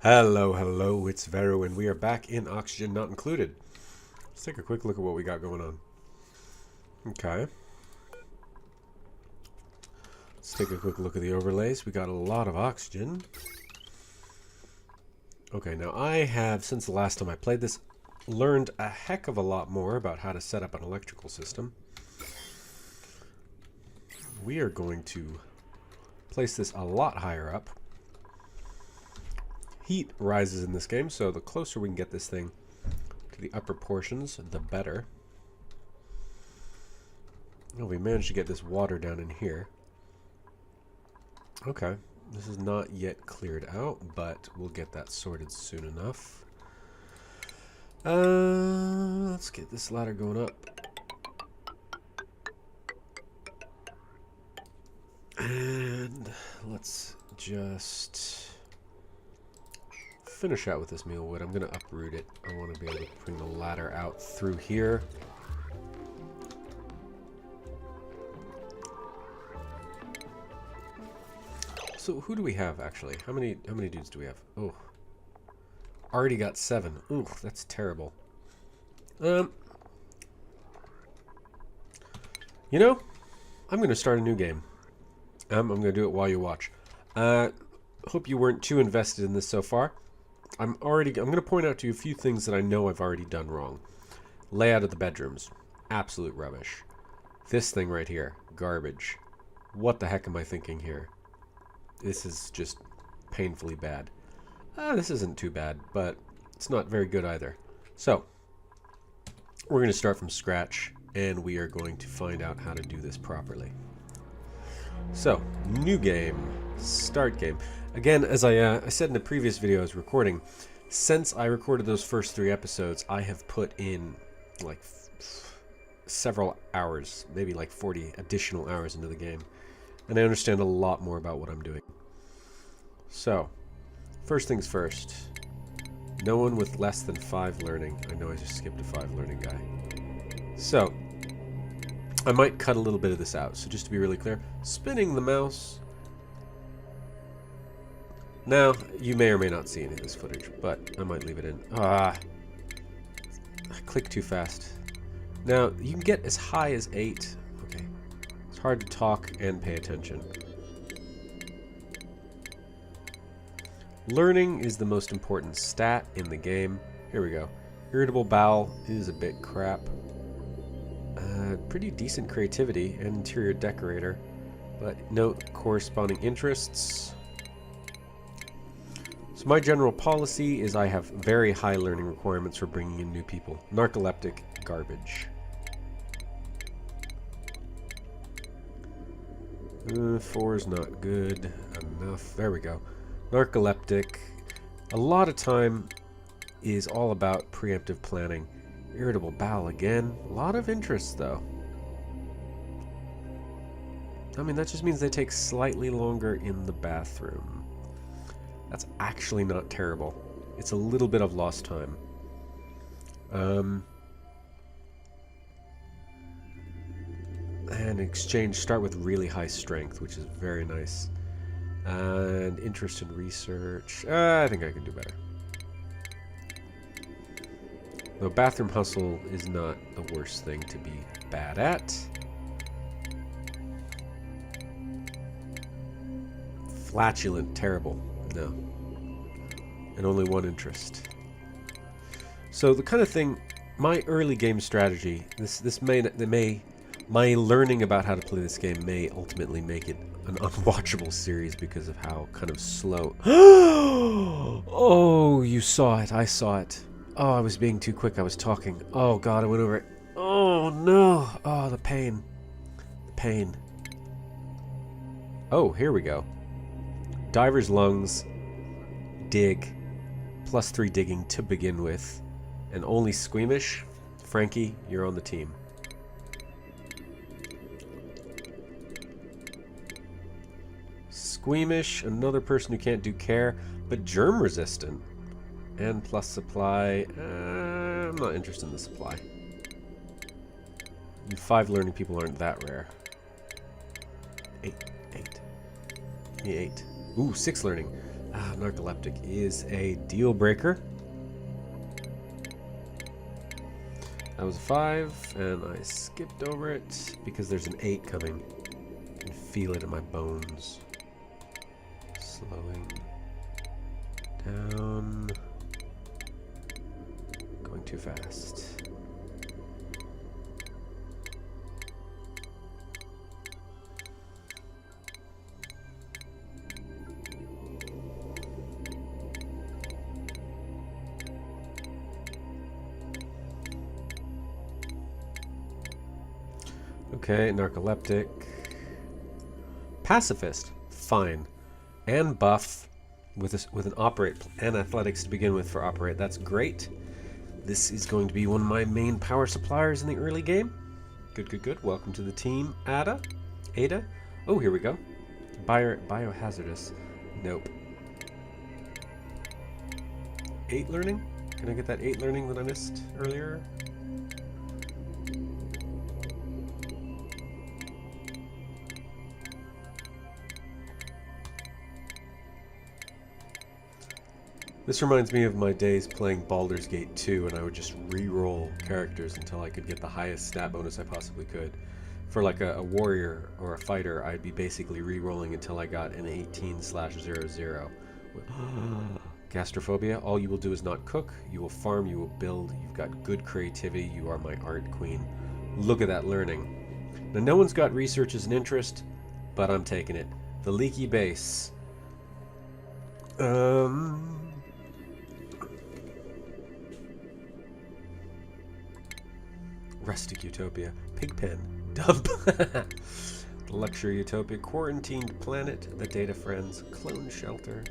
Hello, hello, it's Veru, and we are back in Oxygen Not Included. Let's take a quick look at what we got going on. Okay. Let's take a quick look at the overlays. We got a lot of oxygen. Okay, now I have, since the last time I played this, learned a heck of a lot more about how to set up an electrical system. We are going to place this a lot higher up. Heat rises in this game, so the closer we can get this thing to the upper portions, the better. Oh, we managed to get this water down in here. Okay, this is not yet cleared out, but we'll get that sorted soon enough. Let's get this ladder going up. And let's just finish out with this meal wood. I'm going to uproot it. I want to be able to bring the ladder out through here. So who do we have actually? How many dudes do we have? Oh, already got 7. Ooh, that's terrible. You know, I'm going to start a new game. I'm going to do it while you watch. Hope you weren't too invested in this so far. I'm going to point out to you a few things that I know I've already done wrong. Layout of the bedrooms, absolute rubbish. This thing right here, garbage. What the heck am I thinking here? This is just painfully bad. This isn't too bad, but it's not very good either. So, we're going to start from scratch, and we are going to find out how to do this properly. So, new game, start game. Again, as I said in the previous video I was recording, since I recorded those first 3 episodes, I have put in like several hours, maybe like 40 additional hours into the game. And I understand a lot more about what I'm doing. So, first things first. No one with less than 5 learning. I know I just skipped a 5 learning guy. So, I might cut a little bit of this out. So just to be really clear, spinning the mouse. Now, you may or may not see any of this footage, but I might leave it in. I clicked too fast. Now, you can get as high as 8. Okay. It's hard to talk and pay attention. Learning is the most important stat in the game. Here we go. Irritable bowel is a bit crap. Pretty decent creativity and interior decorator, but note corresponding interests. So my general policy is I have very high learning requirements for bringing in new people. Narcoleptic, garbage. 4 is not good enough. There we go. Narcoleptic. A lot of time is all about preemptive planning. Irritable bowel again. A lot of interest though. I mean, that just means they take slightly longer in the bathroom. That's actually not terrible. It's a little bit of lost time. And exchange, start with really high strength, which is very nice. And interest in research. I think I can do better. Though bathroom hustle is not the worst thing to be bad at. Flatulent, terrible. No. And only 1 interest. So the kind of thing, my early game strategy, my learning about how to play this game may ultimately make it an unwatchable series because of how kind of slow. Oh, you saw it. I saw it. Oh, I was being too quick. I was talking. Oh god, I went over it. Oh no. Oh, the pain. The pain. Oh, here we go. Diver's lungs. Dig. +3 digging to begin with. And only squeamish. Frankie, you're on the team. Squeamish, another person who can't do care, but germ resistant. And plus supply. I'm not interested in the supply. You 5 learning people aren't that rare. 8. Give me 8. Ooh, 6 learning. Narcoleptic is a deal breaker. That was a 5, and I skipped over it because there's an 8 coming. I can feel it in my bones. Slowing down. Going too fast. Okay, narcoleptic. Pacifist, fine. And buff with an operate and athletics to begin with for operate. That's great. This is going to be one of my main power suppliers in the early game. Good, good, good. Welcome to the team, Ada. Ada. Oh, here we go. Biohazardous. Nope. 8 learning? Can I get that 8 learning that I missed earlier? This reminds me of my days playing Baldur's Gate 2, and I would just re-roll characters until I could get the highest stat bonus I possibly could. For like a warrior or a fighter, I'd be basically re-rolling until I got an 18/00. Gastrophobia, all you will do is not cook, you will farm, you will build, you've got good creativity, you are my art queen. Look at that learning. Now no one's got research as an interest, but I'm taking it. The leaky base. Rustic Utopia. Pigpen. Dump. Luxury Utopia. Quarantined Planet. The Data Friends. Clone Shelter.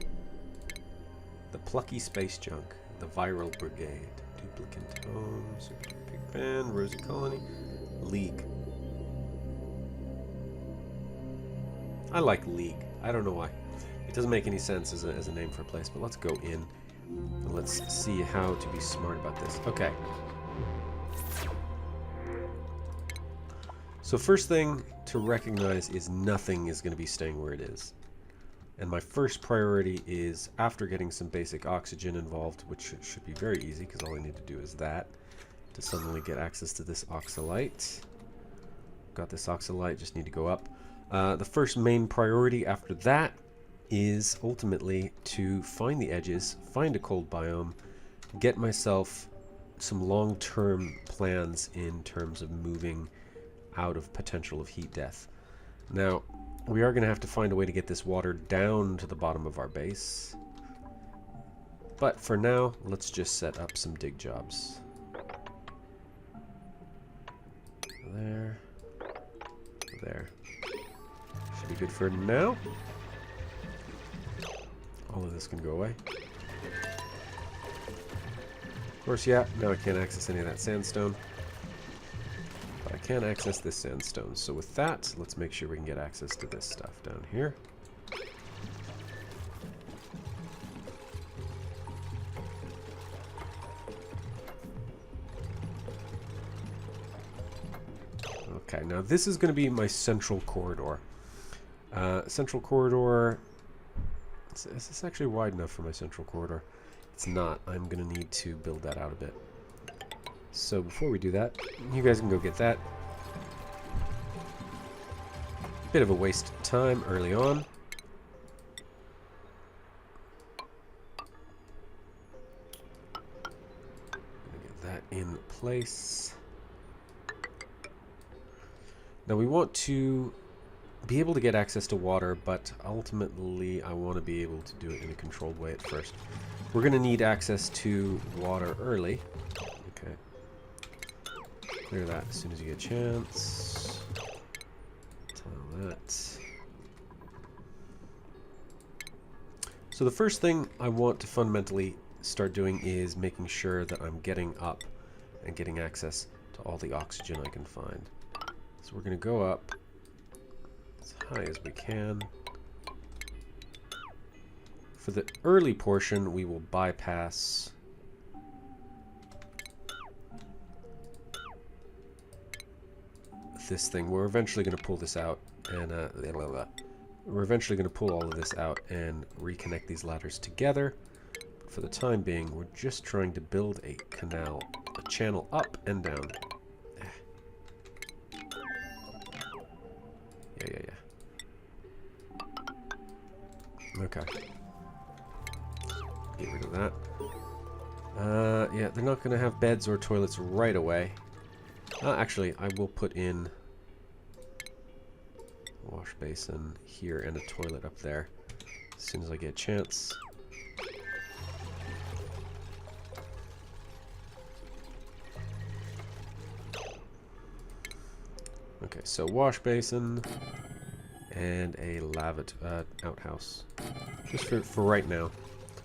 The Plucky Space Junk. The Viral Brigade. Duplicant Home. Super Pigpen. Rosy Colony. League. I like League. I don't know why. It doesn't make any sense as a name for a place, but let's go in and let's see how to be smart about this. Okay. So first thing to recognize is nothing is going to be staying where it is. And my first priority is, after getting some basic oxygen involved, which should be very easy because all I need to do is that, to suddenly get access to this oxalite. Got this oxalite, just need to go up. The first main priority after that is ultimately to find the edges, find a cold biome, get myself some long-term plans in terms of moving out of potential of heat death. Now, we are going to have to find a way to get this water down to the bottom of our base. But for now, let's just set up some dig jobs. There. There. Should be good for now. All of this can go away. Of course, yeah, now I can't access any of that sandstone. But I can access this sandstone. So with that, let's make sure we can get access to this stuff down here. Okay, now this is going to be my central corridor. Central corridor... Is this actually wide enough for my central corridor? It's not. I'm going to need to build that out a bit. So before we do that, you guys can go get that. Bit of a waste of time early on. Gonna get that in place. Now we want to be able to get access to water, but ultimately I want to be able to do it in a controlled way at first. We're going to need access to water early. Okay. Clear that as soon as you get a chance. Tile that. So the first thing I want to fundamentally start doing is making sure that I'm getting up and getting access to all the oxygen I can find. So we're going to go up as high as we can. For the early portion, we will bypass this thing. We're eventually going to pull this out and We're eventually going to pull all of this out and reconnect these ladders together. But for the time being, we're just trying to build a canal, a channel up and down. Yeah. Okay. Get rid of that. Yeah, they're not going to have beds or toilets right away. Actually, I will put in a wash basin here and a toilet up there as soon as I get a chance. Okay, so wash basin and a outhouse. Just for right now.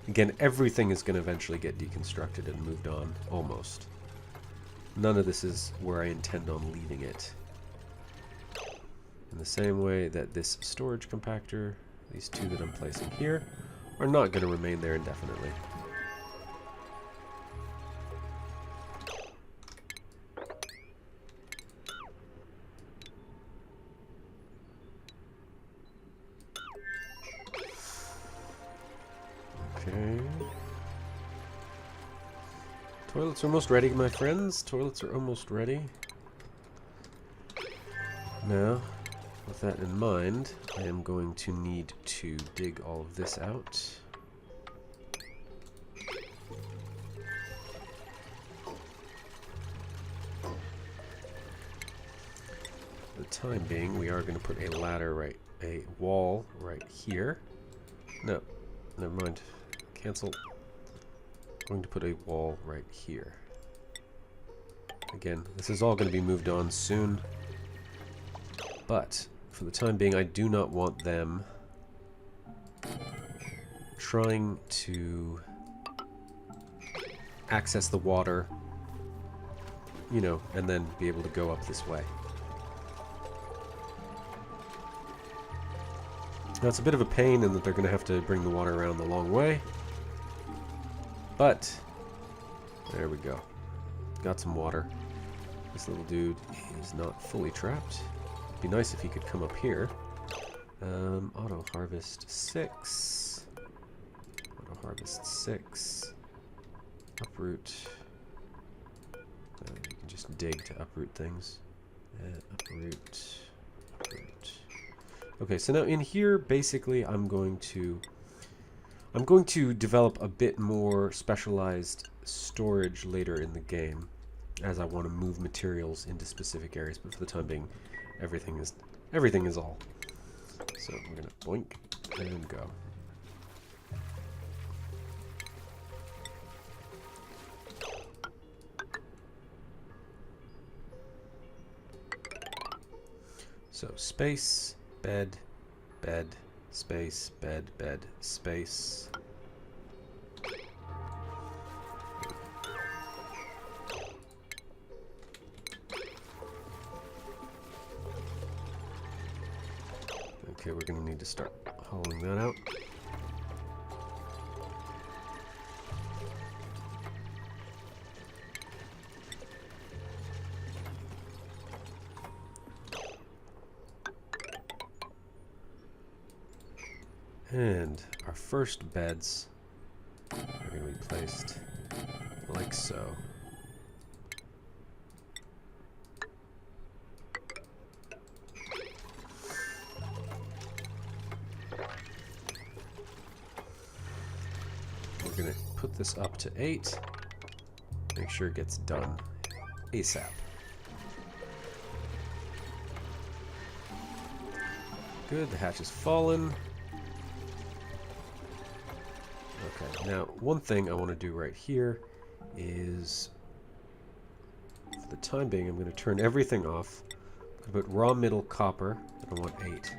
Again, everything is going to eventually get deconstructed and moved on, almost. None of this is where I intend on leaving it. In the same way that this storage compactor, these two that I'm placing here, are not going to remain there indefinitely. Okay. Toilets are almost ready, my friends. Toilets are almost ready. Now, with that in mind, I am going to need to dig all of this out. For the time being, we are going to put a wall right here. No, never mind. Cancel. I'm going to put a wall right here. Again, this is all going to be moved on soon. But, for the time being, I do not want them trying to access the water, you know, and then be able to go up this way. Now, it's a bit of a pain in that they're going to have to bring the water around the long way. But, there we go. Got some water. This little dude is not fully trapped. It'd be nice if he could come up here. Auto harvest 6. Auto harvest 6. Uproot. You can just dig to uproot things. Uproot. Uproot. Okay, so now in here, basically, I'm going to develop a bit more specialized storage later in the game, as I want to move materials into specific areas. But for the time being, everything is all. So I'm gonna boink and go. So space, bed, bed, space, bed, bed, space. Okay, we're going to need to start hollowing that out. And our first beds are going to be placed like so. We're going to put this up to 8. Make sure it gets done ASAP. Good, the hatch has fallen. Okay, now one thing I want to do right here is, for the time being, I'm going to turn everything off. I'm going to put raw middle copper, and I want 8.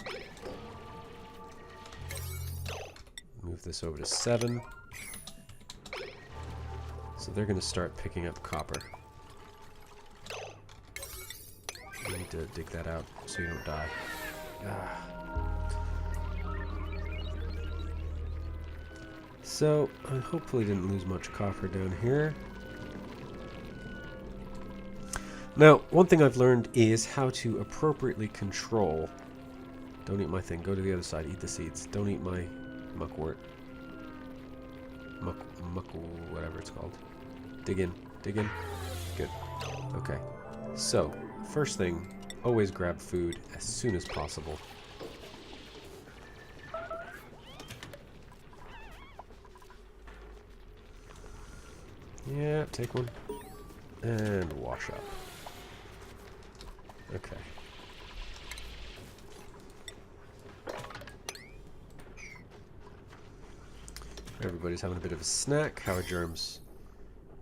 Move this over to 7. So they're going to start picking up copper. You need to dig that out so you don't die. So, I hopefully didn't lose much copper down here. Now, one thing I've learned is how to appropriately control Don't eat my thing. Go to the other side. Eat the seeds. Don't eat my muckwort. Muck, whatever it's called. Dig in. Dig in. Good. Okay. So, first thing, always grab food as soon as possible. Yeah, take one. And wash up. Okay. Everybody's having a bit of a snack. How are germs?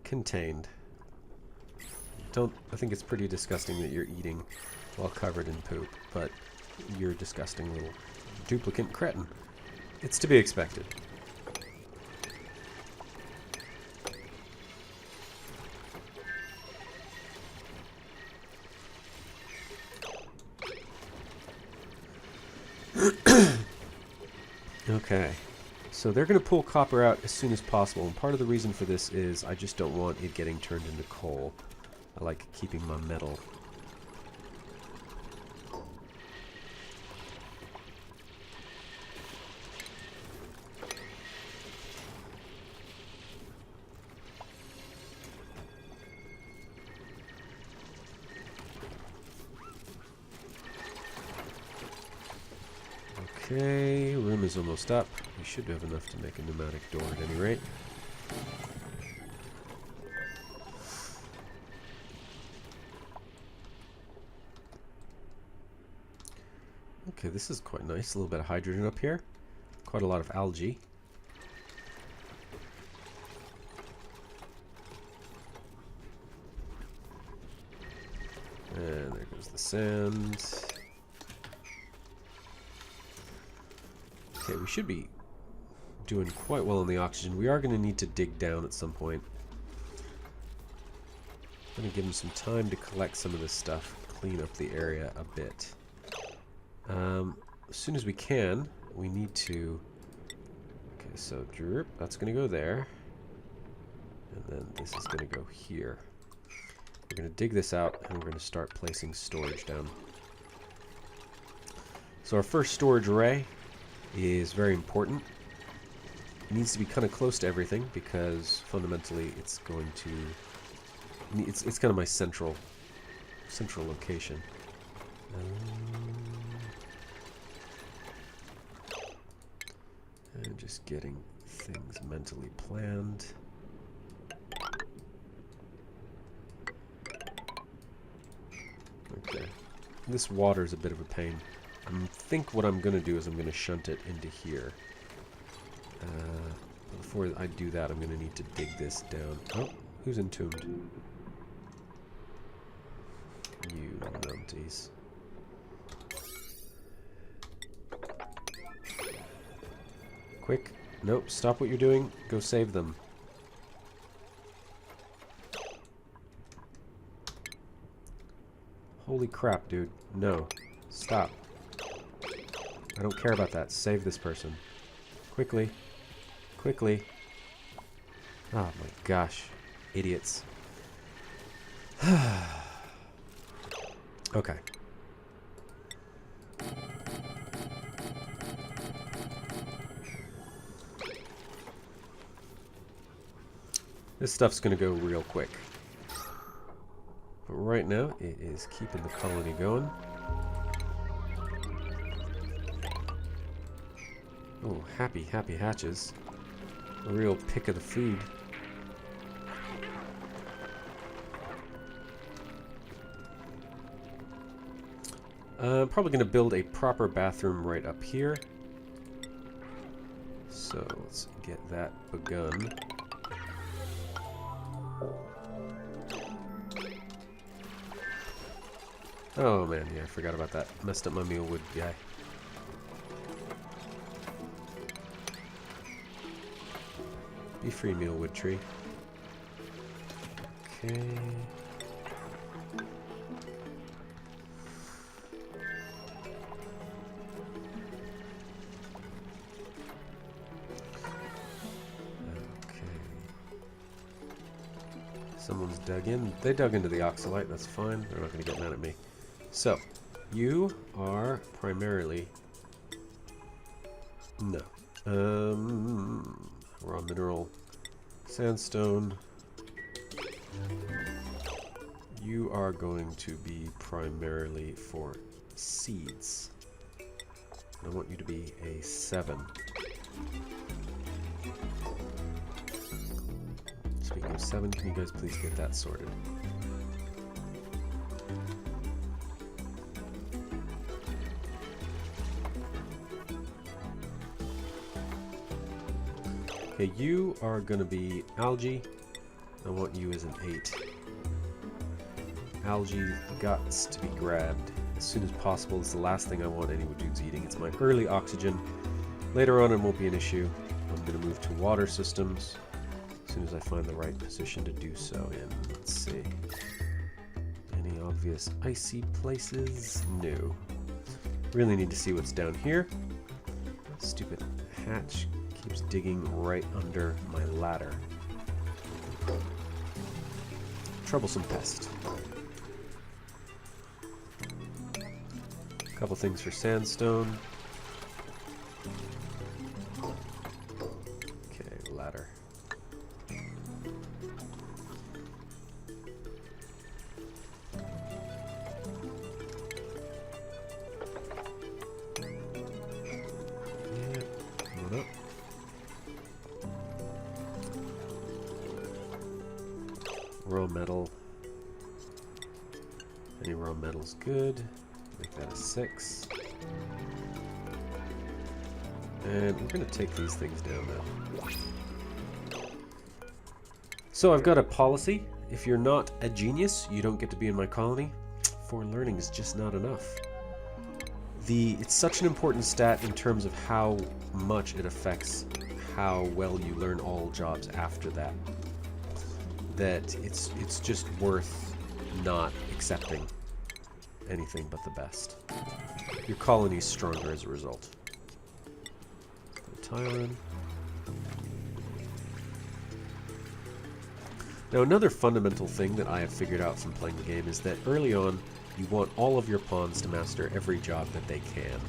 Contained. I think it's pretty disgusting that you're eating while covered in poop, but you're a disgusting little duplicate cretin. It's to be expected. Okay. So they're going to pull copper out as soon as possible, and part of the reason for this is I just don't want it getting turned into coal. I like keeping my metal. Okay, room is almost up. We should have enough to make a pneumatic door at any rate. Okay, this is quite nice. A little bit of hydrogen up here. Quite a lot of algae. And there goes the sand. Okay, we should be doing quite well on the oxygen. We are going to need to dig down at some point. I'm going to give him some time to collect some of this stuff, clean up the area a bit. As soon as we can, we need to... Okay, so droop, that's going to go there. And then this is going to go here. We're going to dig this out, and we're going to start placing storage down. So our first storage array is very important. It needs to be kind of close to everything because fundamentally it's going to... It's kind of my central location. And just getting things mentally planned. Okay. This water is a bit of a pain. I think what I'm going to do is I'm going to shunt it into here. Before I do that, I'm going to need to dig this down. Oh, who's entombed? You numpties. Quick. Nope, stop what you're doing. Go save them. Holy crap, dude. No. Stop. I don't care about that. Save this person. Quickly. Quickly. Oh my gosh. Idiots. Okay. This stuff's gonna go real quick. But right now, it is keeping the colony going. Oh, happy hatches. A real pick of the food. I'm probably going to build a proper bathroom right up here. So let's get that begun. Oh man, yeah, I forgot about that. Messed up my mealwood guy. Be free, mealwood tree. Okay. Someone's dug in. They dug into the oxalite. That's fine. They're not going to get mad at me. So, you are primarily No. Raw mineral. Sandstone. You are going to be primarily for seeds. I want you to be a 7. Speaking of 7, can you guys please get that sorted? Okay, you are going to be algae. I want you as an 8. Algae guts to be grabbed as soon as possible. It's the last thing I want any dudes eating. It's my early oxygen. Later on it won't be an issue. I'm going to move to water systems as soon as I find the right position to do so in. Let's see. Any obvious icy places? No. Really need to see what's down here. Stupid hatch keeps digging right under my ladder. Troublesome pest. Couple things for sandstone. Okay, ladder. Yeah, come on up. Raw metal. Any raw metal's good. Make that a 6. And we're going to take these things down now. So I've got a policy. If you're not a genius, you don't get to be in my colony. 4 learning is just not enough. It's such an important stat in terms of how much it affects how well you learn all jobs after that. That it's just worth not accepting anything but the best. Your colony is stronger as a result. Put a tile in. Now another fundamental thing that I have figured out from playing the game is that early on you want all of your pawns to master every job that they can.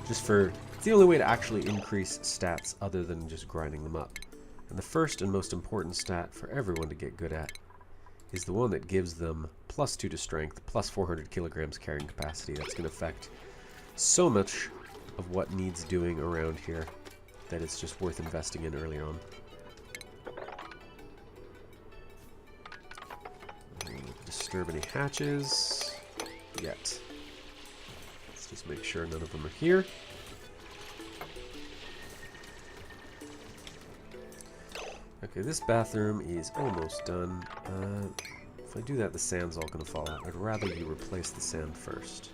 It's the only way to actually increase stats other than just grinding them up. And the first and most important stat for everyone to get good at is the one that gives them +2 to strength, plus 400 kilograms carrying capacity. That's going to affect so much of what needs doing around here that it's just worth investing in early on. Don't disturb any hatches yet. Let's just make sure none of them are here. Okay, this bathroom is almost done. If I do that, the sand's all going to fall out. I'd rather you replace the sand first.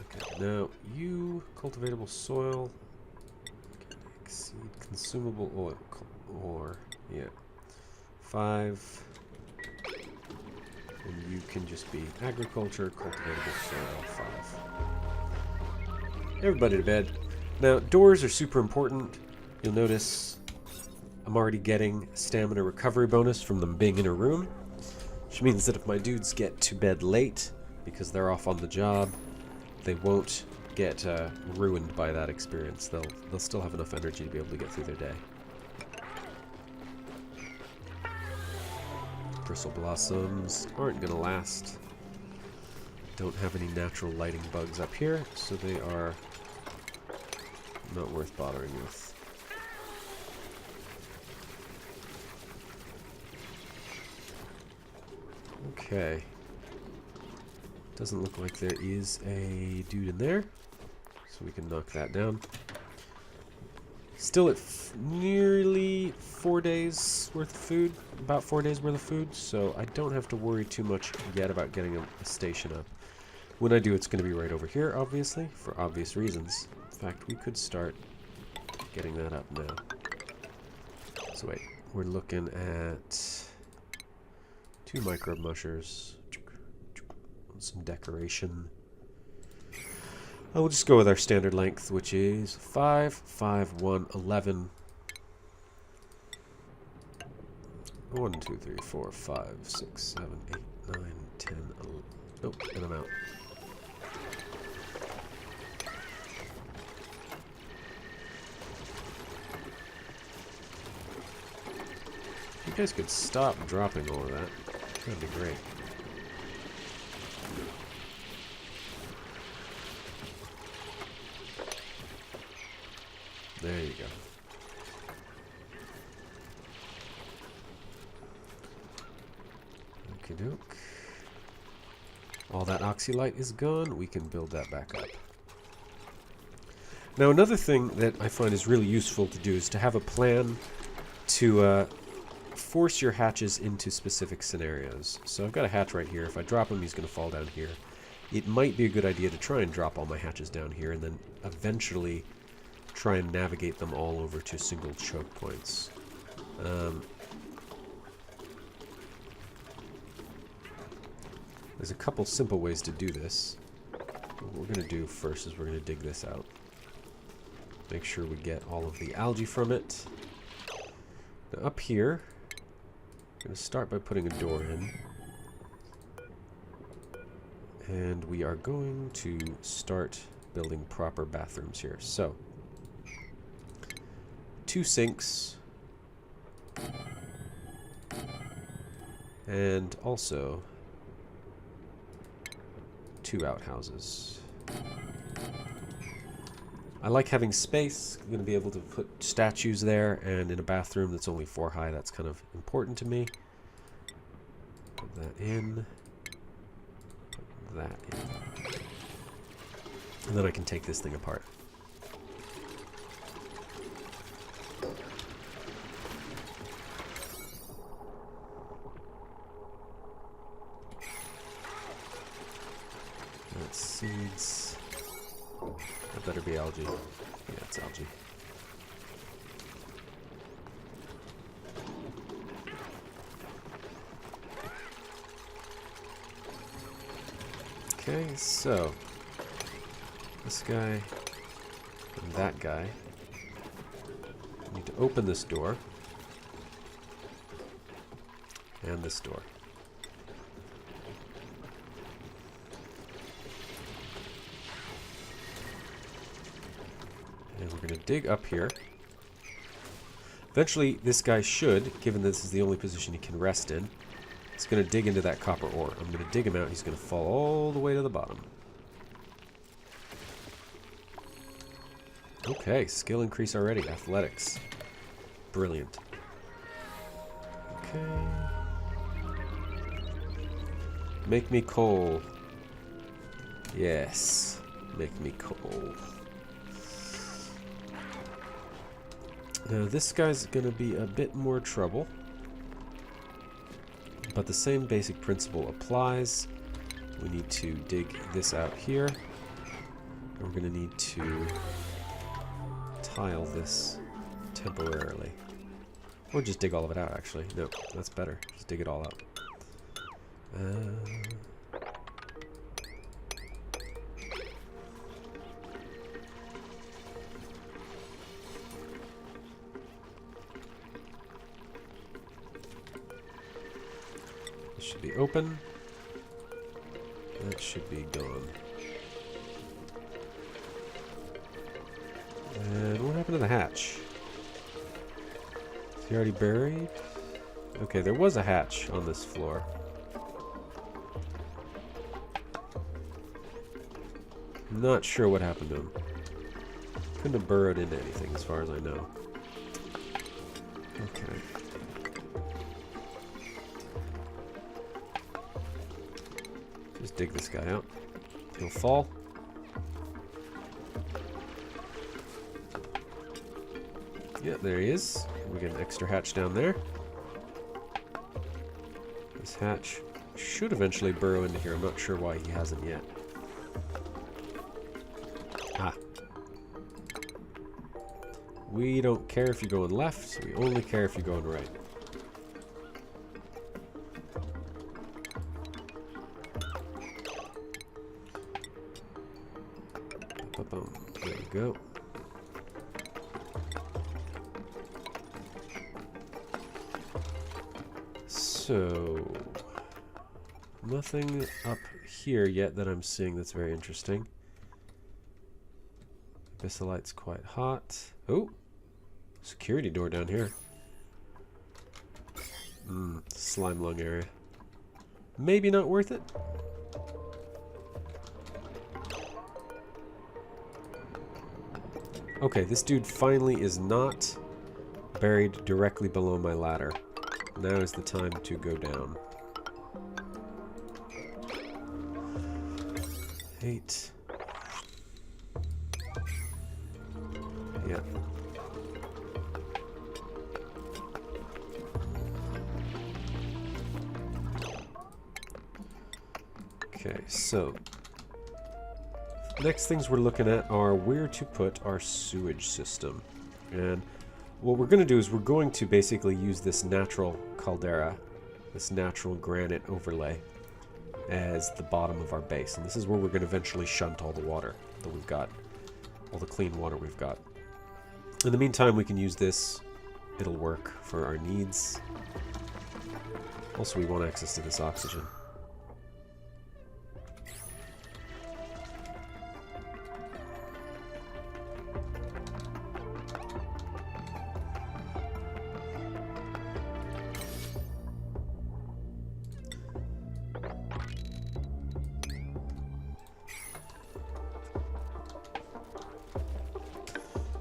Okay, now you cultivatable soil. Okay, exceed consumable oil ore. Yeah, 5. And you can just be agriculture, cultivatable soil, 5. Everybody to bed. Now, doors are super important. You'll notice I'm already getting stamina recovery bonus from them being in a room, which means that if my dudes get to bed late because they're off on the job, they won't get ruined by that experience. They'll still have enough energy to be able to get through their day. Bristle blossoms aren't going to last. Don't have any natural lighting bugs up here, so they are not worth bothering with. Okay. Doesn't look like there is a dude in there, so we can knock that down. Still at nearly 4 days worth of food, about 4 days worth of food, so I don't have to worry too much yet about getting a station up. When I do, it's going to be right over here, obviously, for obvious reasons. In fact, we could start getting that up now. So wait, we're looking at 2 microbe mushers, some decoration. I will just go with our standard length, which is 5, 5, 1, 11. 1, 2, 3, 4, 5, 6, 7, 8, 9, 10, 11. Nope, and I'm out. guys could stop dropping all of that, that'd be great. There you go. Okie doke. All that oxylite is gone. We can build that back up. Now, another thing that I find is really useful to do is to have a plan to force your hatches into specific scenarios. So I've got a hatch right here. If I drop him, he's going to fall down here. It might be a good idea to try and drop all my hatches down here and then eventually try and navigate them all over to single choke points. There's a couple simple ways to do this. What we're going to do first is we're going to dig this out. Make sure we get all of the algae from it. Now up here, I'm going to start by putting a door in. And we are going to start building proper bathrooms here. So, 2 sinks. And also 2 outhouses. I like having space. I'm going to be able to put statues there, and in a bathroom that's only 4 high, that's kind of important to me. Put that in. Put that in. And then I can take this thing apart. That's seeds. That better be algae. Yeah, it's algae. Okay, so this guy and that guy need to open this door and this door. And we're going to dig up here. Eventually, this guy should, given this is the only position he can rest in, it's going to dig into that copper ore. I'm going to dig him out. He's going to fall all the way to the bottom. Okay, skill increase already. Athletics. Brilliant. Okay. Make me coal. Yes. Make me coal. Now this guy's going to be a bit more trouble. But the same basic principle applies. We need to dig this out here. And we're going to need to tile this temporarily. Or just dig all of it out, actually. No, that's better. Just dig it all out. This should be open. That should be gone. And what happened to the hatch? Is he already buried? Okay, there was a hatch on this floor. Not sure what happened to him. Couldn't have burrowed into anything as far as I know. Okay. Just dig this guy out. He'll fall. Yeah, there he is. We get an extra hatch down there. This hatch should eventually burrow into here. I'm not sure why he hasn't yet. Ah. We don't care if you're going left. We only care if you're going right. There we go. So, nothing up here yet that I'm seeing that's very interesting. Abyssalite's quite hot. Oh, security door down here. Slime lung area. Maybe not worth it. Okay, this dude finally is not buried directly below my ladder. Now is the time to go down. 8. Yeah. Okay, so next things we're looking at are where to put our sewage system. And what we're going to do is we're going to basically use this natural caldera, this natural granite overlay, as the bottom of our base. And this is where we're going to eventually shunt all the water that we've got, all the clean water we've got. In the meantime, we can use this. It'll work for our needs. Also, we want access to this oxygen.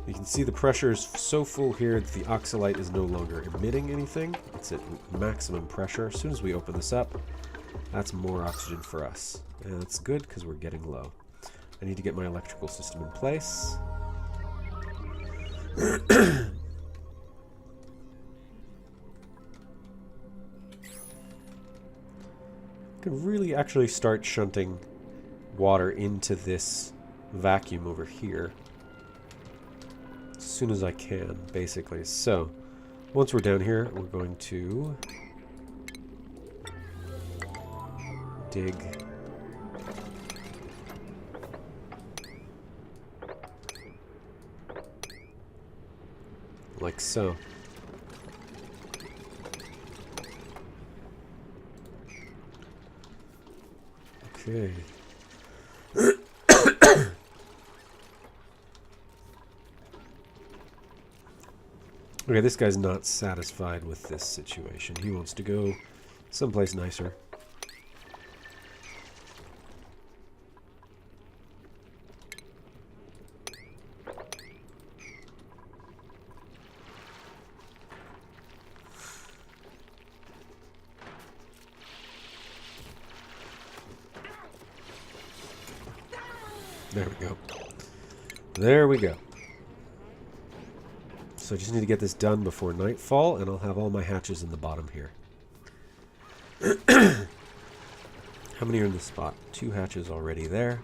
You can see the pressure is so full here that the oxalite is no longer emitting anything. It's at maximum pressure. As soon as we open this up, that's more oxygen for us. And that's good because we're getting low. I need to get my electrical system in place. I can really actually start shunting water into this vacuum over here as soon as I can, basically. So once we're down here, we're going to dig like so. Okay. Okay, this guy's not satisfied with this situation. He wants to go someplace nicer. There we go. There we go. So I just need to get this done before nightfall, and I'll have all my hatches in the bottom here. How many are in this spot? 2 hatches already there.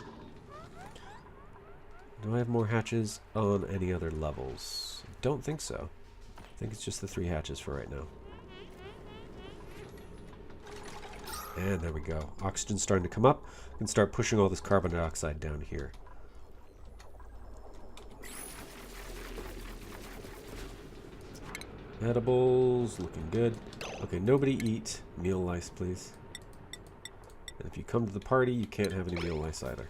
Do I have more hatches on any other levels? Don't think so. I think it's just the 3 hatches for right now. And there we go. Oxygen's starting to come up. I can start pushing all this carbon dioxide down here. Edibles, looking good. Okay, nobody eat meal lice, please. And if you come to the party, you can't have any meal lice either.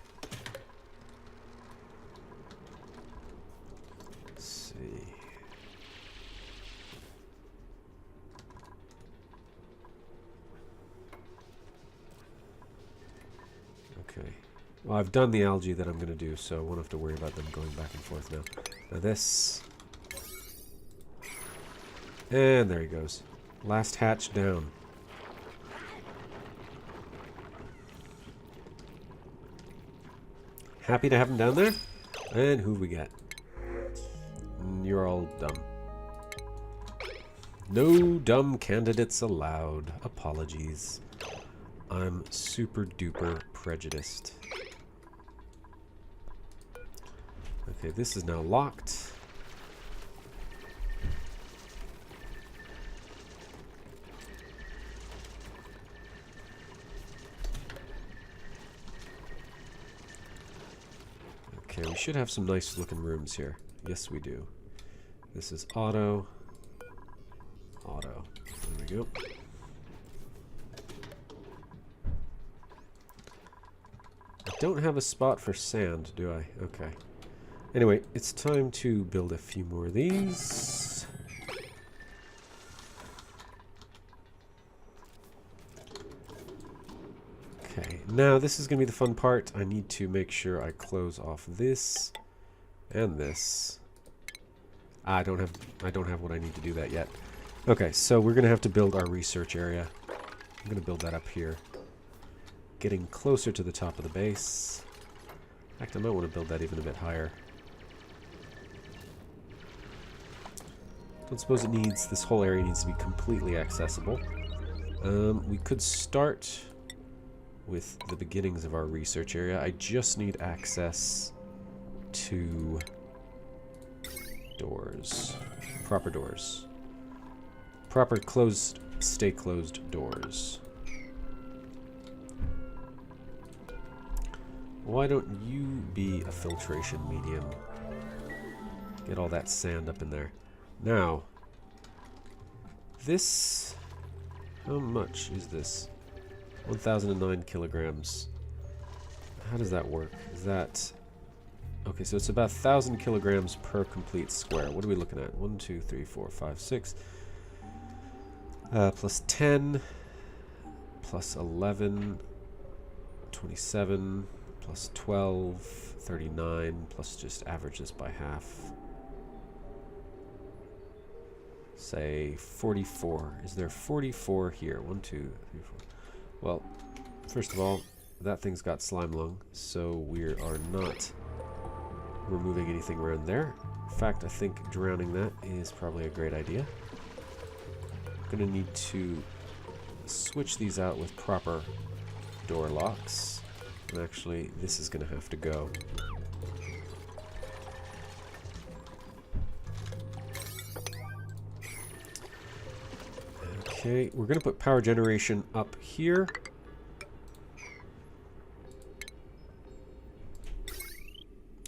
Let's see. Okay. Well, I've done the algae that I'm going to do, so I won't have to worry about them going back and forth now. Now this. And there he goes. Last hatch down. Happy to have him down there. And who we got? You're all dumb. No dumb candidates allowed. Apologies. I'm super duper prejudiced. Okay, this is now locked. Okay, we should have some nice looking rooms here. Yes, we do. This is auto. Auto. There we go. I don't have a spot for sand, do I? Okay. Anyway, it's time to build a few more of these. Okay, now this is going to be the fun part. I need to make sure I close off this and this. I don't have what I need to do that yet. Okay, so we're going to have to build our research area. I'm going to build that up here. Getting closer to the top of the base. In fact, I might want to build that even a bit higher. Don't suppose it needs, this whole area needs to be completely accessible. We could start with the beginnings of our research area. I just need access to doors. Proper doors. Proper closed, stay closed doors. Why don't you be a filtration medium? Get all that sand up in there. Now, this, how much is this? 1,009 kilograms. How does that work? Is that, okay, so it's about 1,000 kilograms per complete square. What are we looking at? 1, 2, 3, 4, 5, 6. Plus 10, plus 11, 27, plus 12, 39, plus just average this by half. Say 44. Is there 44 here? 1, 2, 3, 4. Well, first of all, that thing's got slime lung, so we are not removing anything around there. In fact, I think drowning that is probably a great idea. I'm going to need to switch these out with proper door locks. And actually, this is going to have to go. Okay, we're going to put power generation up here.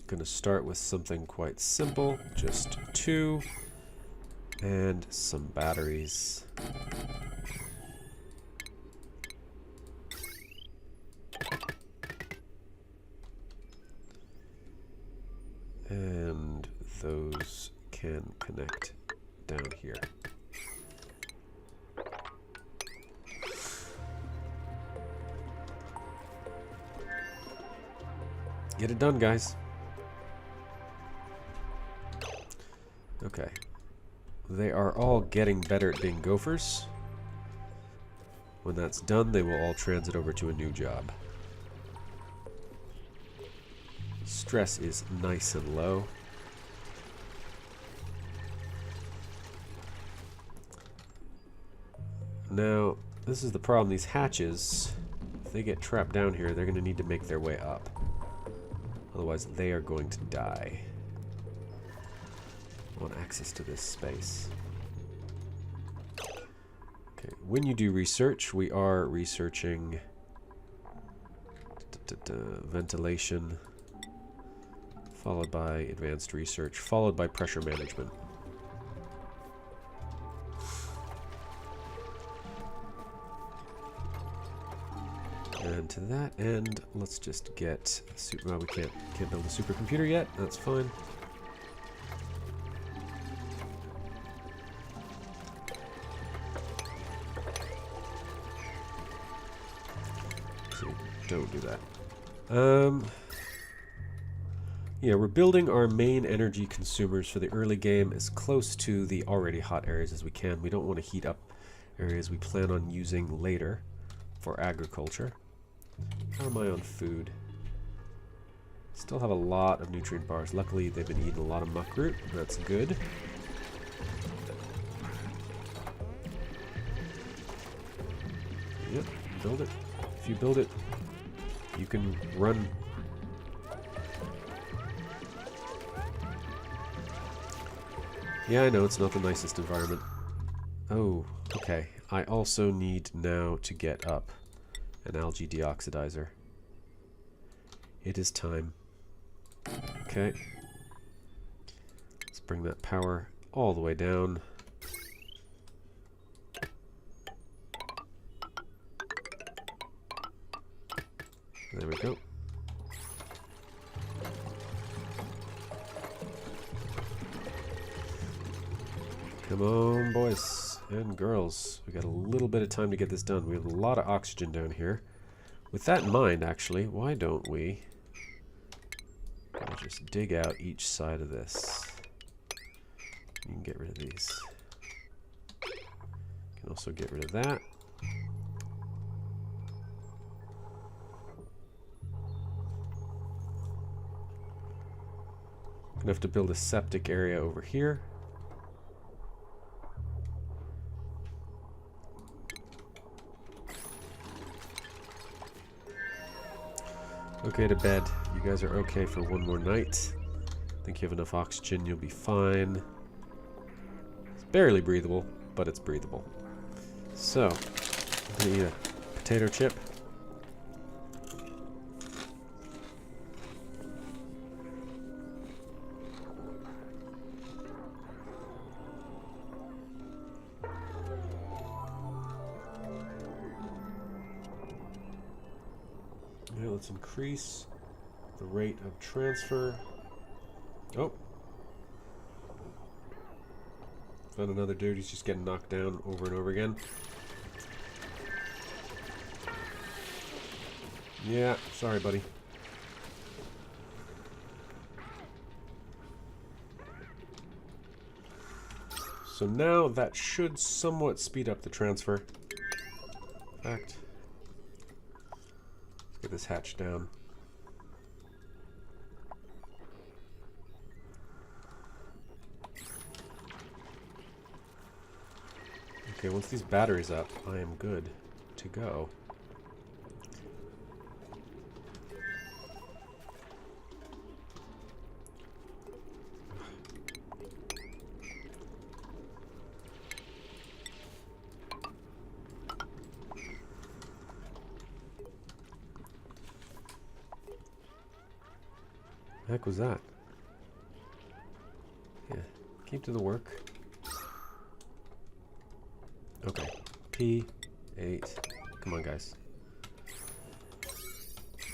Going to start with something quite simple, just 2 and some batteries. And those can connect down here. Get it done, guys. Okay. They are all getting better at being gophers. When that's done, they will all transit over to a new job. Stress is nice and low. Now, this is the problem. These hatches, if they get trapped down here, they're going to need to make their way up. Otherwise, they are going to die. I want access to this space. Okay, when you do research, we are researching ventilation, followed by advanced research, followed by pressure management. And to that end, let's just get a super. Well, we can't build a supercomputer yet. That's fine. So don't do that. Yeah, we're building our main energy consumers for the early game as close to the already hot areas as we can. We don't want to heat up areas we plan on using later for agriculture. How am I on food? Still have a lot of nutrient bars. Luckily, they've been eating a lot of muckroot. That's good. Yep, build it. If you build it, you can run. Yeah, I know, it's not the nicest environment. Oh, okay. I also need now to get up an algae deoxidizer. It is time. Okay. Let's bring that power all the way down. There we go. Come on, boys and girls. We got a little bit of time to get this done. We have a lot of oxygen down here. With that in mind, actually, why don't we just dig out each side of this? You can get rid of these. You can also get rid of that. Gonna have to build a septic area over here. Okay, to bed. You guys are okay for one more night. I think you have enough oxygen, you'll be fine. It's barely breathable, but it's breathable. So, I'm gonna eat a potato chip. Okay, let's increase the rate of transfer. Oh. Found another dude, he's just getting knocked down over and over again. Yeah, sorry buddy. So now that should somewhat speed up the transfer. In fact, let's get this hatch down. Okay, once these batteries up, I am good to go. The heck was that? Yeah, keep to the work. Okay, P8. Come on, guys.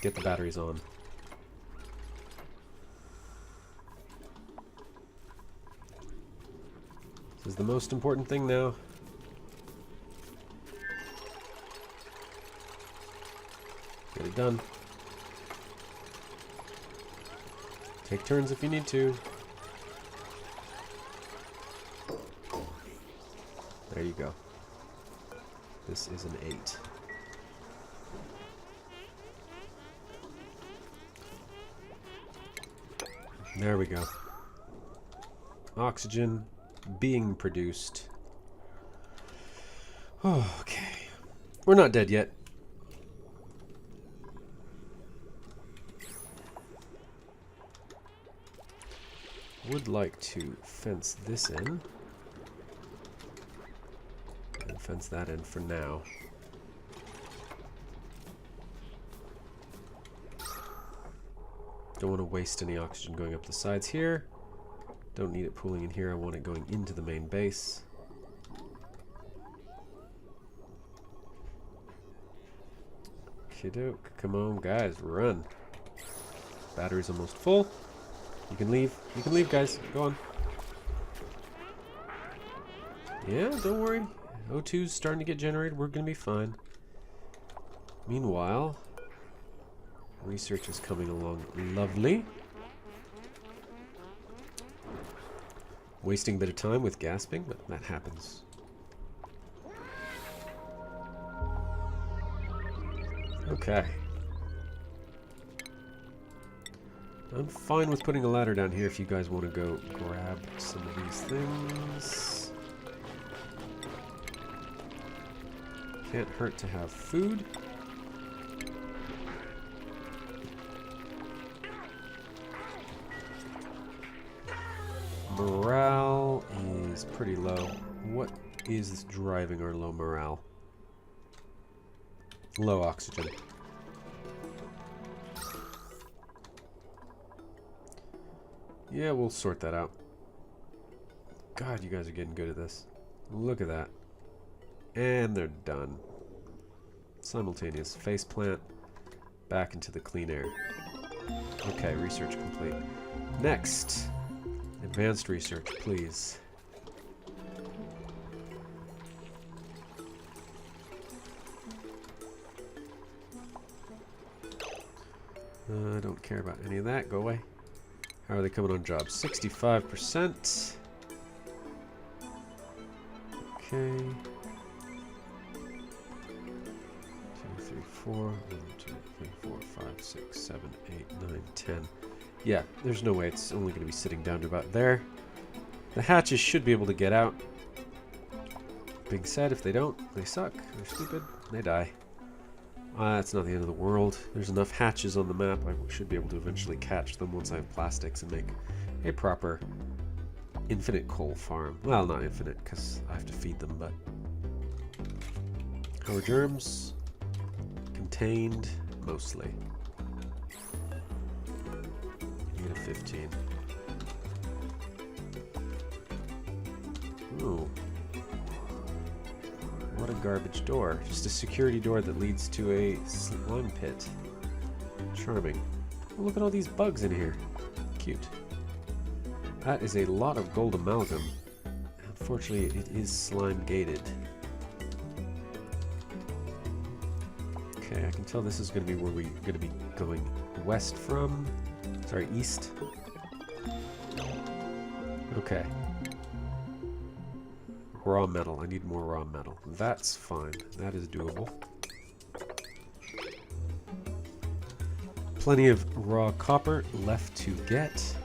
Get the batteries on. This is the most important thing now. Get it done. Take turns if you need to. There you go. This is an 8. There we go. Oxygen being produced. Oh, okay. We're not dead yet. Would like to fence this in. And fence that in for now. Don't want to waste any oxygen going up the sides here. Don't need it pooling in here. I want it going into the main base. Kiddoke, come on guys, run. Battery's almost full. You can leave. You can leave, guys. Go on. Yeah, don't worry. O2's starting to get generated. We're going to be fine. Meanwhile, research is coming along lovely. Wasting a bit of time with gasping, but that happens. Okay. I'm fine with putting a ladder down here if you guys want to go grab some of these things. Can't hurt to have food. Morale is pretty low. What is driving our low morale? Low oxygen. Yeah, we'll sort that out. God, you guys are getting good at this. Look at that. And they're done. Simultaneous faceplant. Back into the clean air. Okay, research complete. Next. Advanced research, please. I don't care about any of that. Go away. How are they coming on jobs? 65%. Okay. 2, 3, 4. 1, 2, 3, 4, 5, 6, 7, 8, 9, 10. Yeah, there's no way it's only going to be sitting down to about there. The hatches should be able to get out. Being said, if they don't, they suck. They're stupid. They die. That's not the end of the world. There's enough hatches on the map. I should be able to eventually catch them once I have plastics and make a proper infinite coal farm. Well, not infinite, because I have to feed them, but... How are germs? Contained, mostly. Need a 15. Ooh. What a garbage door. Just a security door that leads to a slime pit. Charming. Oh, look at all these bugs in here. Cute. That is a lot of gold amalgam. Unfortunately, it is slime gated. Okay, I can tell this is going to be where we're going to be going west from. Sorry, east. Okay. Raw metal. I need more raw metal. That's fine. That is doable. Plenty of raw copper left to get.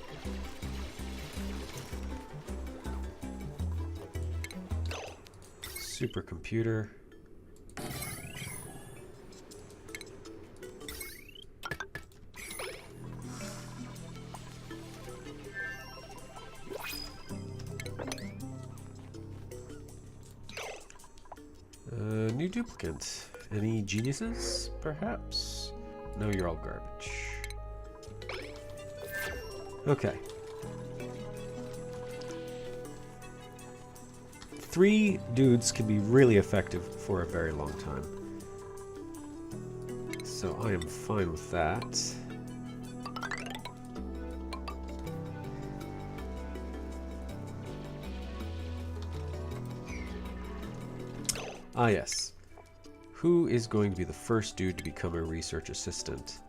Supercomputer. New duplicant. Any geniuses, perhaps? No, you're all garbage. Okay. 3 dudes can be really effective for a very long time. So I am fine with that. Ah, yes. Who is going to be the first dude to become a research assistant?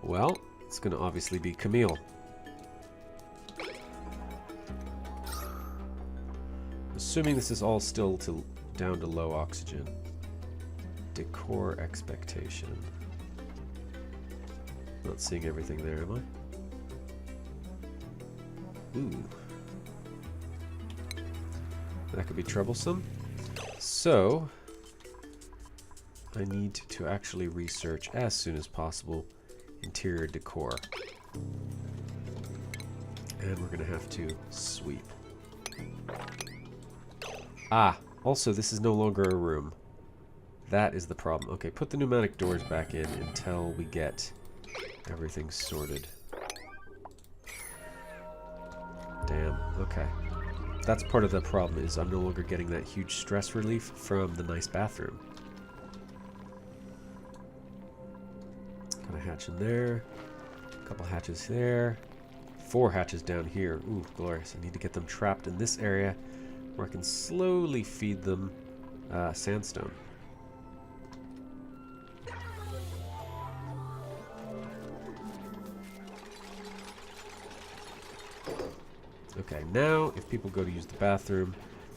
Well, it's going to obviously be Camille. Assuming this is all still down to low oxygen. Decor expectation. Not seeing everything there, am I? Ooh. That could be troublesome. So... I need to actually research as soon as possible interior decor. And we're going to have to sweep. Ah, also this is no longer a room. That is the problem. Okay, put the pneumatic doors back in until we get everything sorted. Damn, okay. That's part of the problem, is I'm no longer getting that huge stress relief from the nice bathroom. Got a hatch in there, a couple hatches there, 4 hatches down here. Ooh, glorious. I need to get them trapped in this area where I can slowly feed them sandstone. Okay, now if people go to use the bathroom,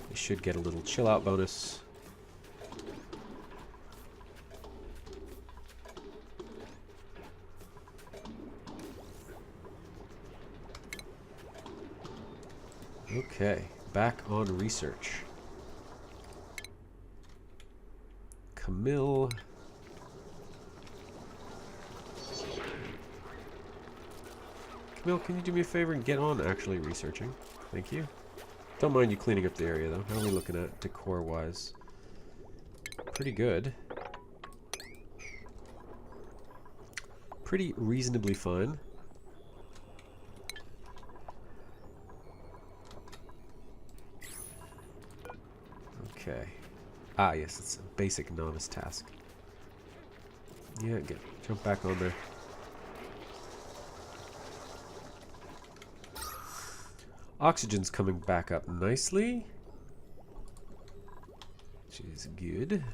they should get a little chill out bonus. Okay, back on research. Camille. Camille, can you do me a favor and get on actually researching? Thank you. Don't mind you cleaning up the area though. How are we looking at decor-wise? Pretty good. Pretty reasonably fine. Okay. Ah, yes, it's a basic novice task. Yeah, jump back on there. Oxygen's coming back up nicely, which is good.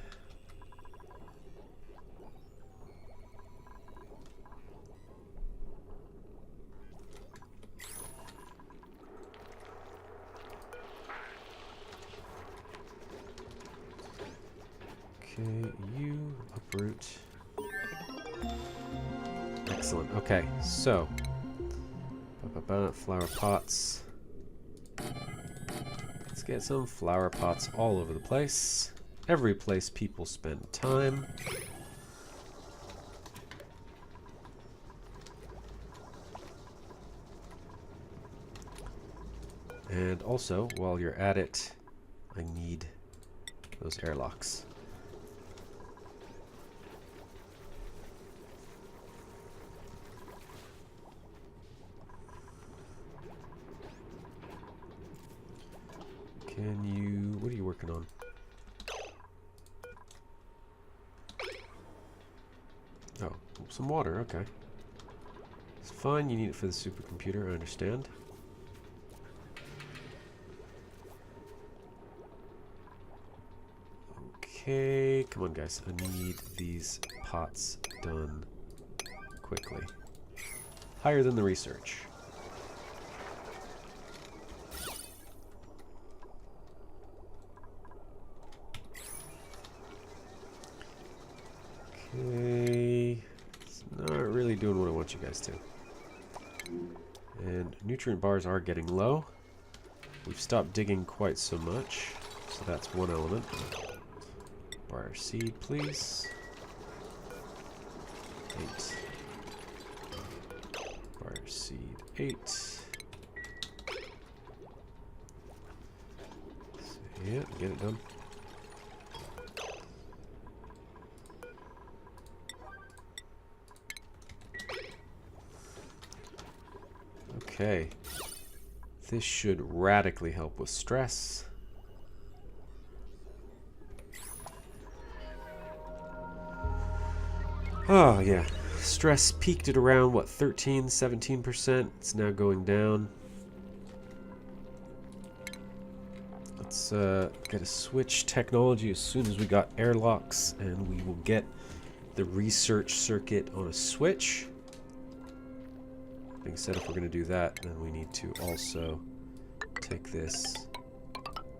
Okay, you uproot. Excellent. Okay, so flower pots. Let's get some flower pots all over the place. Every place people spend time. And also, while you're at it, I need those airlocks. Can you... what are you working on? Oh, some water, okay. It's fine, you need it for the supercomputer, I understand. Okay, come on guys, I need these pots done quickly. Higher than the research. Okay, it's not really doing what I want you guys to. And nutrient bars are getting low. We've stopped digging quite so much, so that's one element. Bar seed, please. 8. Bar seed, 8. So, yeah, get it done. Okay. This should radically help with stress. Oh, yeah. Stress peaked at around, what, 13, 17%? It's now going down. Let's get a switch technology as soon as we got airlocks, and we will get the research circuit on a switch. Being said, if we're going to do that, then we need to also take this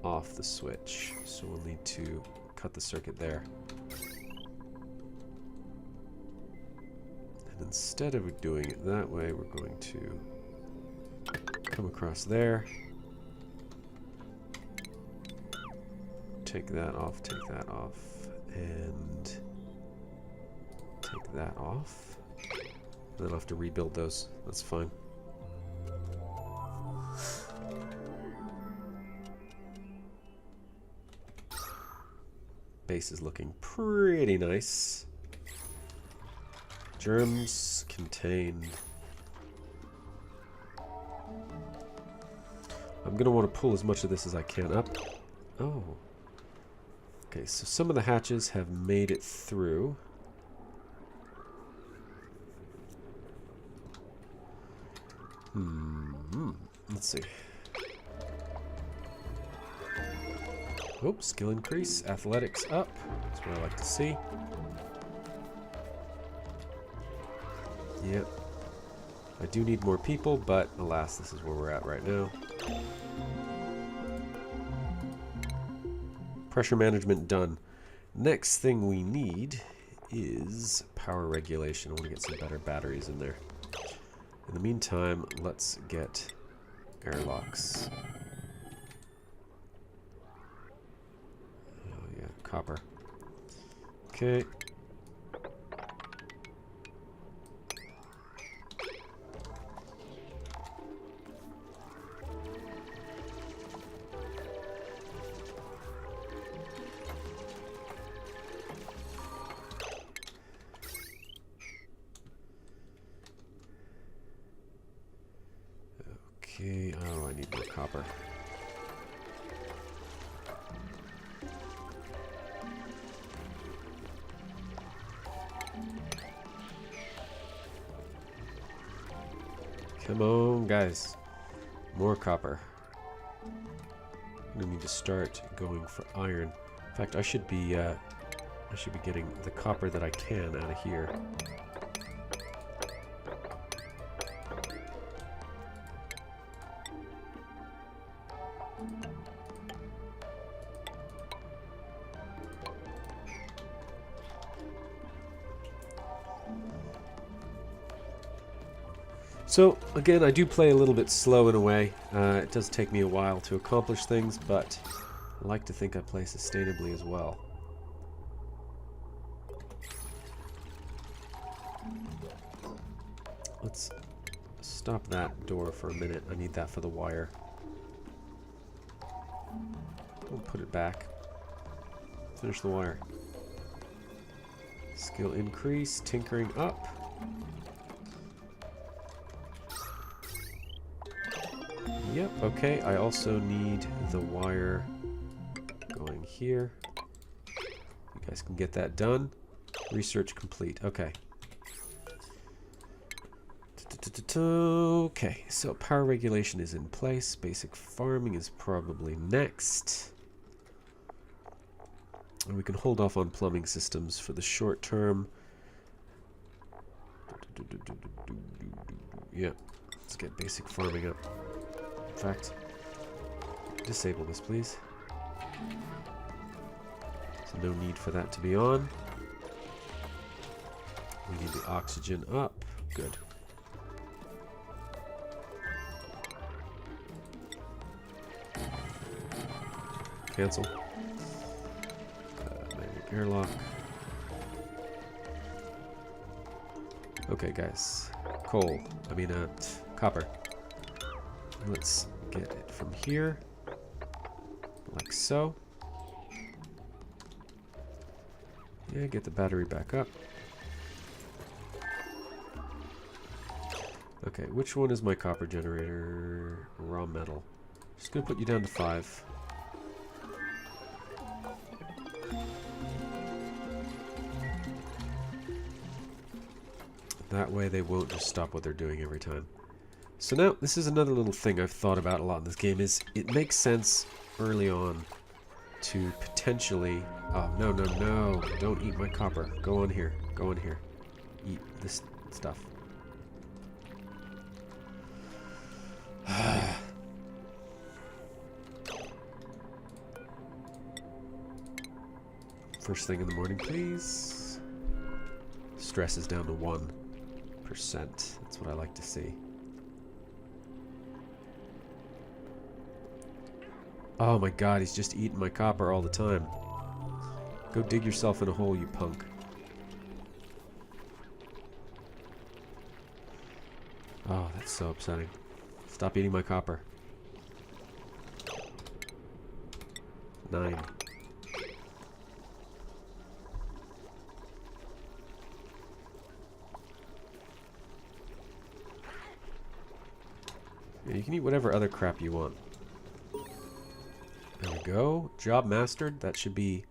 off the switch. So we'll need to cut the circuit there. And instead of doing it that way, we're going to come across there. Take that off, and take that off. And then I'll have to rebuild those. That's fine. Base is looking pretty nice. Germs contained. I'm going to want to pull as much of this as I can up. Oh. Okay, so some of the hatches have made it through. Let's see. Oh, skill increase, athletics up. That's what I like to see. Yep. I do need more people, but alas, this is where we're at right now. Pressure management done. Next thing we need is power regulation. I want to get some better batteries in there. In the meantime, let's get airlocks. Oh yeah, copper. Okay. Okay, oh, I need more copper. Come on, guys. More copper. I'm gonna need to start going for iron. In fact, I should be getting the copper that I can out of here. So, again, I do play a little bit slow in a way. It does take me a while to accomplish things, but I like to think I play sustainably as well. Let's stop that door for a minute. I need that for the wire. We'll put it back. Finish the wire. Skill increase, tinkering up. Yep, okay. I also need the wire going here. You guys can get that done. Research complete. Okay. Okay, so power regulation is in place. Basic farming is probably next. And we can hold off on plumbing systems for the short term. Yeah, let's get basic farming up. In fact, disable this, please. So no need for that to be on. We need the oxygen up. Good. Cancel. Airlock. Okay, guys. Coal. I mean, copper. Let's get it from here. Like so. Yeah, get the battery back up. Okay, which one is my copper generator? Raw metal. Just gonna put you down to 5. That way they won't just stop what they're doing every time. So now, this is another little thing I've thought about a lot in this game, is it makes sense early on to potentially... Oh, no, no, no. Don't eat my copper. Go on here. Go on here. Eat this stuff. First thing in the morning, please. Stress is down to 1%. That's what I like to see. Oh my god, he's just eating my copper all the time. Go dig yourself in a hole, you punk. Oh, that's so upsetting. Stop eating my copper. 9. Yeah, you can eat whatever other crap you want. There we go. Job mastered. That should be...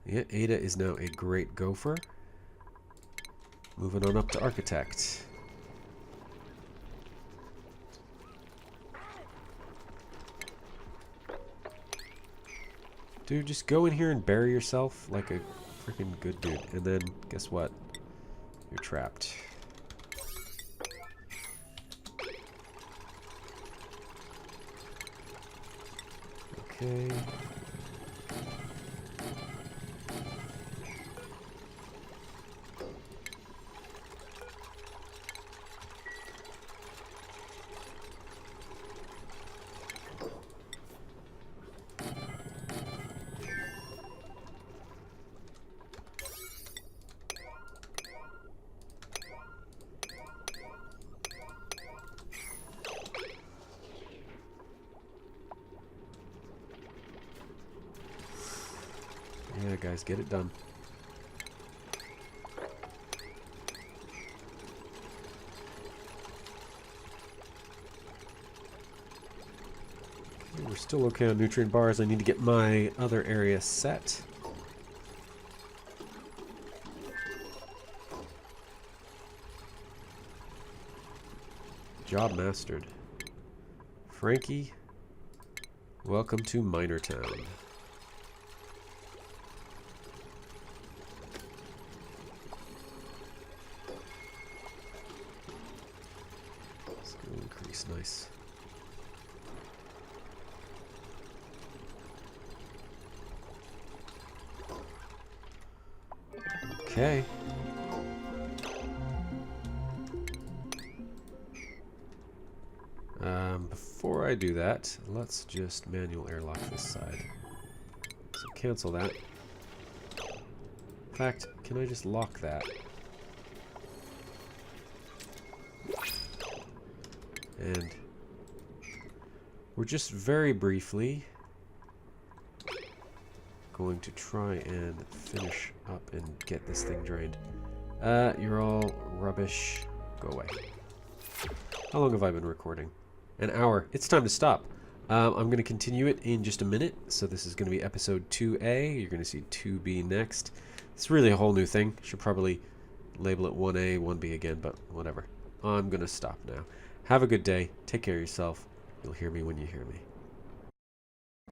Yeah, Ada is now a great gopher. Moving on up to architect. Dude, just go in here and bury yourself like a freaking good dude. And then, guess what? You're trapped. Okay. Yeah, guys, get it done. Okay, we're still okay on nutrient bars. I need to get my other area set. Job mastered. Frankie, welcome to Minor Town. Nice. Okay. I do that, let's just manual airlock this side. So cancel that. In fact, can I just lock that? And we're just very briefly going to try and finish up and get this thing drained. You're all rubbish. Go away. How long have I been recording? An hour. It's time to stop. I'm going to continue it in just a minute. So this is going to be episode 2A. You're going to see 2B next. It's really a whole new thing. Should probably label it 1A, 1B again, but whatever. I'm going to stop now. Have a good day. Take care of yourself. You'll hear me when you hear me.